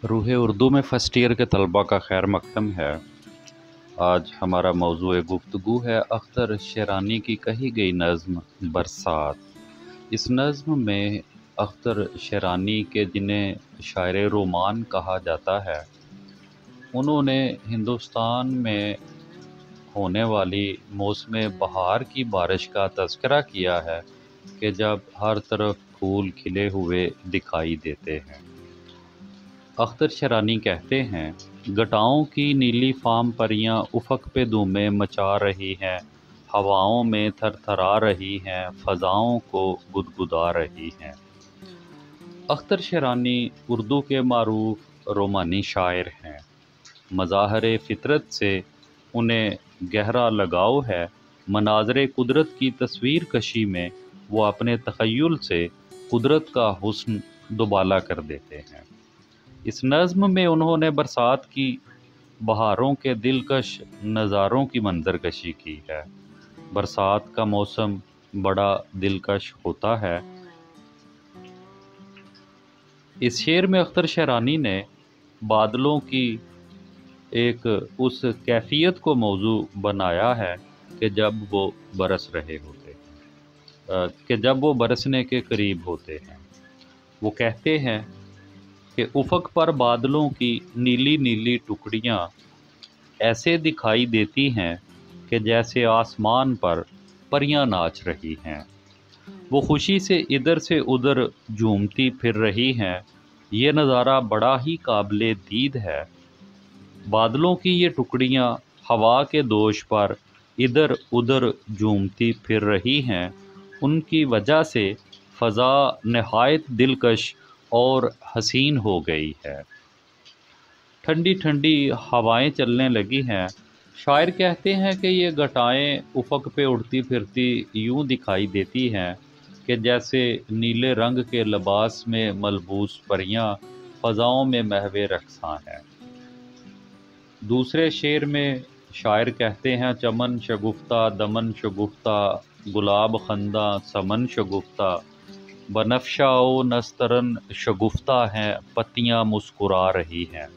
रूह उर्दू में first year के तलबा का खैर मक़दम है। आज हमारा मौज़ूए गुफ्तगू है अख्तर शेरानी की कही गई नज़्म बरसात। इस नज़्म में अख्तर शेरानी के जिन्हें शायर रोमान कहा जाता है, उन्होंने हिंदुस्तान में होने वाली मौसम बहार की बारिश का तज़किरा किया है कि जब हर तरफ फूल खिले हुए दिखाई देते हैं। अख्तर शेरानी कहते हैं, घटाओं की नीली फाम परियां उफ़क़ पे धूमें मचा रही हैं, हवाओं में थरथरा रही हैं, फ़ज़ाओं को गुदगुदा रही हैं। अख्तर शेरानी उर्दू के मारूफ रोमानी शायर हैं। मज़ाहर फ़ितरत से उन्हें गहरा लगाव है। मनाज़रे कुदरत की तस्वीर कशी में वो अपने तख़य्युल से कुदरत का हुस्न दुबाला कर देते हैं। इस नज़्म में उन्होंने बरसात की बहारों के दिलकश नज़ारों की मंजरकशी की है। बरसात का मौसम बड़ा दिलकश होता है। इस शेर में अख्तर शेरानी ने बादलों की एक उस कैफियत को मौजू बनाया है कि जब वो बरस रहे होते हैं, कि जब वो बरसने के करीब होते हैं। वो कहते हैं कि उफ़क़ पर बादलों की नीली नीली टुकड़ियाँ ऐसे दिखाई देती हैं कि जैसे आसमान पर परियां नाच रही हैं। वो खुशी से इधर से उधर झूमती फिर रही हैं। ये नज़ारा बड़ा ही काबिले दीद है। बादलों की ये टुकड़ियाँ हवा के दोष पर इधर उधर झूमती फिर रही हैं। उनकी वजह से फ़ज़ा नहायत दिलकश और हसीन हो गई है। ठंडी ठंडी हवाएं चलने लगी हैं। शायर कहते हैं कि ये घटाएं उफ़क़ पे उड़ती फिरती यूं दिखाई देती हैं कि जैसे नीले रंग के लिबास में मलबूस परियां फ़ज़ाओं में महवे रक़्सां हैं। दूसरे शेर में शायर कहते हैं, चमन शगुफ्ता दमन शगुफ्ता गुलाब खंदा समन शगुफ्ता बनफ़शा ओ नस्तरन शगुफ्ता हैं, पत्तियां मुस्कुरा रही हैं।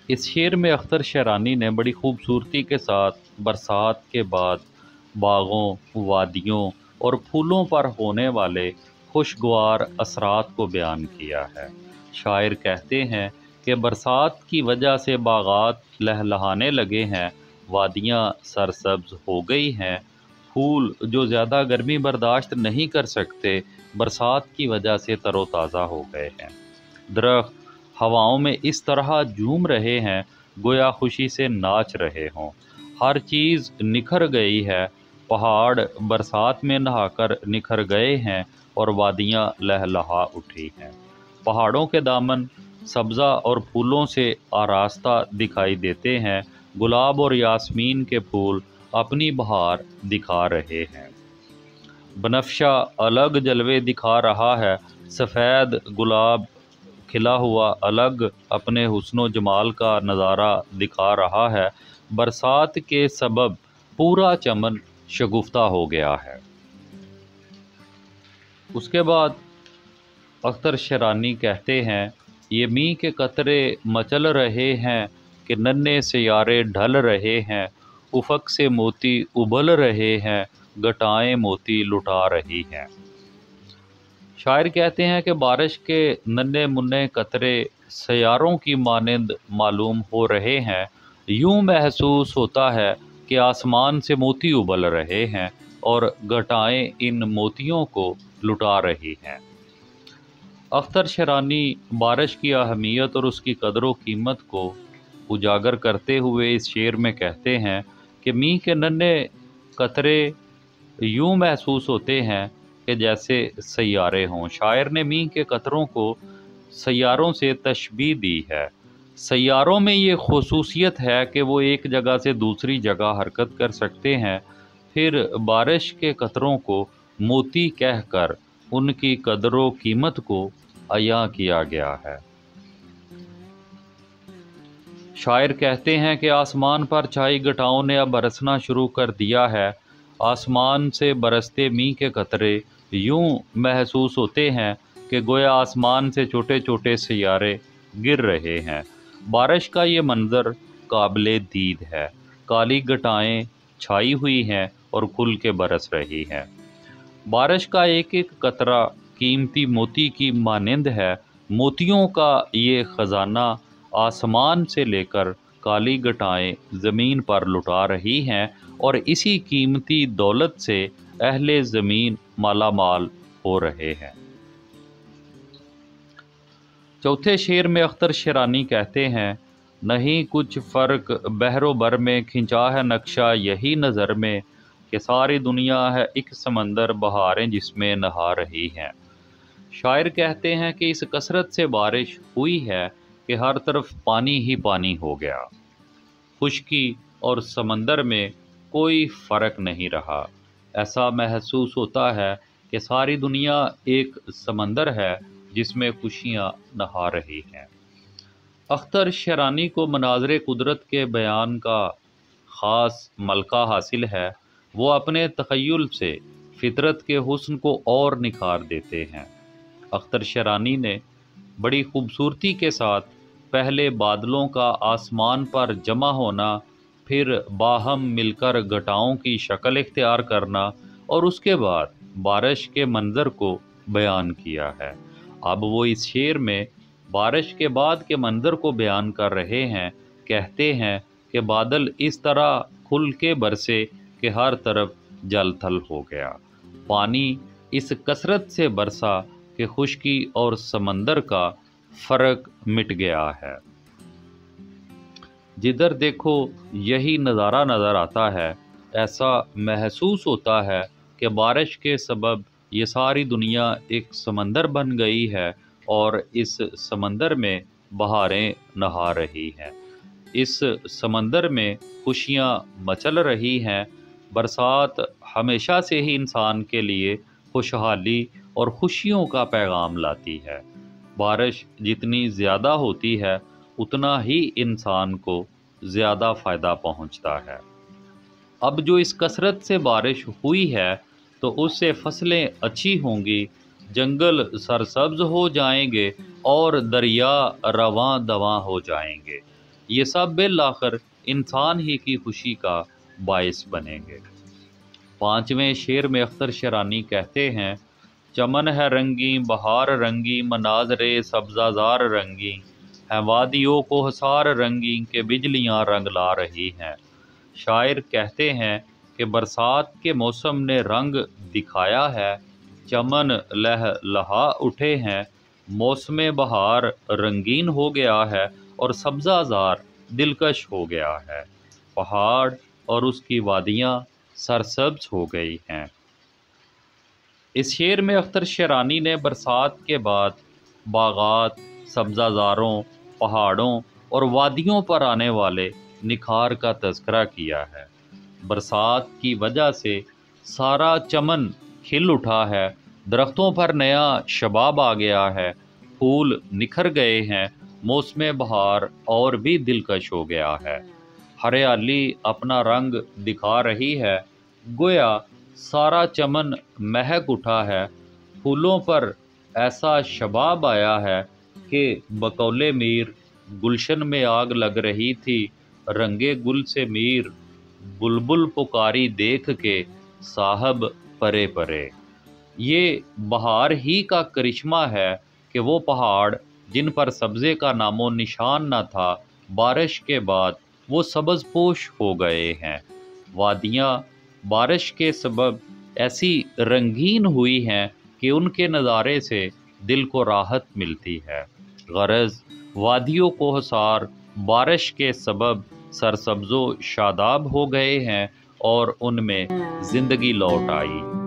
इस शेर में अख्तर शेरानी ने बड़ी खूबसूरती के साथ बरसात के बाद बागों, वादियों और फूलों पर होने वाले खुशगवार असरात को बयान किया है। शायर कहते हैं कि बरसात की वजह से बागात लहलहाने लगे हैं, वादियाँ सरसब्ज हो गई हैं, फूल जो ज़्यादा गर्मी बर्दाश्त नहीं कर सकते बरसात की वजह से तरोताज़ा हो गए हैं। दरख्त हवाओं में इस तरह झूम रहे हैं गोया खुशी से नाच रहे हों। हर चीज़ निखर गई है, पहाड़ बरसात में नहाकर निखर गए हैं और वादियाँ लहलहा उठी हैं। पहाड़ों के दामन सब्ज़ा और फूलों से आरास्ता दिखाई देते हैं। गुलाब और यास्मीन के फूल अपनी बहार दिखा रहे हैं। बनफ़शा अलग जलवे दिखा रहा है, सफ़ेद गुलाब खिला हुआ अलग अपने हुस्नो जमाल का नज़ारा दिखा रहा है। बरसात के सबब पूरा चमन शगुफ्ता हो गया है। उसके बाद अख्तर शेरानी कहते हैं, ये मींह के कतरे मचल रहे हैं कि नन्हे सियारे ढल रहे हैं, उफ़क़ से मोती उबल रहे हैं, घटाएं मोती लुटा रही हैं। शायर कहते हैं कि बारिश के नन्हे मुन्ने कतरे सियारों की मानंद मालूम हो रहे हैं। यूं महसूस होता है कि आसमान से मोती उबल रहे हैं और घटाएं इन मोतियों को लुटा रही हैं। अख्तर शेरानी बारिश की अहमियत और उसकी कदर कीमत को उजागर करते हुए इस शेर में कहते हैं कि मींह के नन्हे कतरे यूं महसूस होते हैं कि जैसे सैयारे हों। शायर ने मींह के कतरों को सैयारों से तशबीह दी है। सैयारों में ये ख़ुसूसियत है कि वो एक जगह से दूसरी जगह हरकत कर सकते हैं। फिर बारिश के कतरों को मोती कहकर उनकी कदर कीमत को अया किया गया है। शायर कहते हैं कि आसमान पर छाई घटाओं ने अब बरसना शुरू कर दिया है। आसमान से बरसते मींह के कतरे यूं महसूस होते हैं कि गोया आसमान से छोटे छोटे सियारे गिर रहे हैं। बारिश का ये मंज़र काबिले दीद है। काली घटाएं छाई हुई हैं और खुल के बरस रही हैं। बारिश का एक एक कतरा कीमती मोती की मानिंद है। मोतियों का ये ख़जाना आसमान से लेकर काली घटाएं ज़मीन पर लुटा रही हैं और इसी कीमती दौलत से अहले ज़मीन मालामाल हो रहे हैं। चौथे शेर में अख्तर शेरानी कहते हैं, नहीं कुछ फ़र्क बहरो बर में, खिंचा है नक्शा यही नज़र में, कि सारी दुनिया है एक समंदर, बहारें जिसमें नहा रही हैं। शायर कहते हैं कि इस कसरत से बारिश हुई है कि हर तरफ पानी ही पानी हो गया। खुश्की और समंदर में कोई फ़र्क नहीं रहा। ऐसा महसूस होता है कि सारी दुनिया एक समंदर है जिसमें खुशियाँ नहा रही हैं। अख्तर शेरानी को मनाज़रे कुदरत के बयान का ख़ास मलका हासिल है। वो अपने तख़य्युल से फितरत के हुस्न को और निखार देते हैं। अख्तर शेरानी ने बड़ी खूबसूरती के साथ पहले बादलों का आसमान पर जमा होना, फिर बाहम मिलकर घटाओं की शक्ल इख्तियार करना और उसके बाद बारिश के मंज़र को बयान किया है। अब वो इस शेर में बारिश के बाद के मंज़र को बयान कर रहे हैं। कहते हैं कि बादल इस तरह खुल के बरसे कि हर तरफ जल थल हो गया। पानी इस कसरत से बरसा कि खुश्की और समंदर का फ़र्क मिट गया है। जिधर देखो यही नज़ारा नज़र आता है। ऐसा महसूस होता है कि बारिश के सबब ये सारी दुनिया एक समंदर बन गई है और इस समंदर में बहारें नहा रही हैं। इस समंदर में खुशियाँ मचल रही हैं। बरसात हमेशा से ही इंसान के लिए खुशहाली और खुशियों का पैगाम लाती है। बारिश जितनी ज़्यादा होती है उतना ही इंसान को ज़्यादा फ़ायदा पहुंचता है। अब जो इस कसरत से बारिश हुई है तो उससे फसलें अच्छी होंगी, जंगल सरसब्ज हो जाएंगे और दरिया रवां दवां हो जाएंगे। ये सब बिल-आखिर इंसान ही की खुशी का बाइस बनेंगे। पाँचवें शेर में अख्तर शेरानी कहते हैं, चमन है रंगी बहार रंगी, मनाज़रे सब्ज़ाज़ार रंगी, है वादियों को हसार रंगी के बिजलियाँ रंग ला रही हैं। शायर कहते हैं कि बरसात के मौसम ने रंग दिखाया है। चमन लह लहा उठे हैं, मौसम बहार रंगीन हो गया है और सब्ज़ाज़ार दिलकश हो गया है। पहाड़ और उसकी वादियाँ सरसब्ज हो गई हैं। इस शेर में अख्तर शेरानी ने बरसात के बाद बागात, सब्ज़ाज़ारों, पहाड़ों और वादियों पर आने वाले निखार का तज़किरा किया है। बरसात की वजह से सारा चमन खिल उठा है, दरख्तों पर नया शबाब आ गया है, फूल निखर गए हैं, मौसम बहार और भी दिलकश हो गया है। हरियाली अपना रंग दिखा रही है, गोया सारा चमन महक उठा है। फूलों पर ऐसा शबाब आया है कि बकौले मीर गुलशन में आग लग रही थी, रंगे गुल से मीर बुलबुल पुकारी देख के साहब परे परे। ये बहार ही का करिश्मा है कि वो पहाड़ जिन पर सब्ज़े का नामो निशान न था, बारिश के बाद वो सब्ज़पोश हो गए हैं। वादियाँ बारिश के सबब ऐसी रंगीन हुई हैं कि उनके नज़ारे से दिल को राहत मिलती है। गरज वादियों को हसार बारिश के सबब सरसब्ज़ो शादाब हो गए हैं और उनमें ज़िंदगी लौट आई।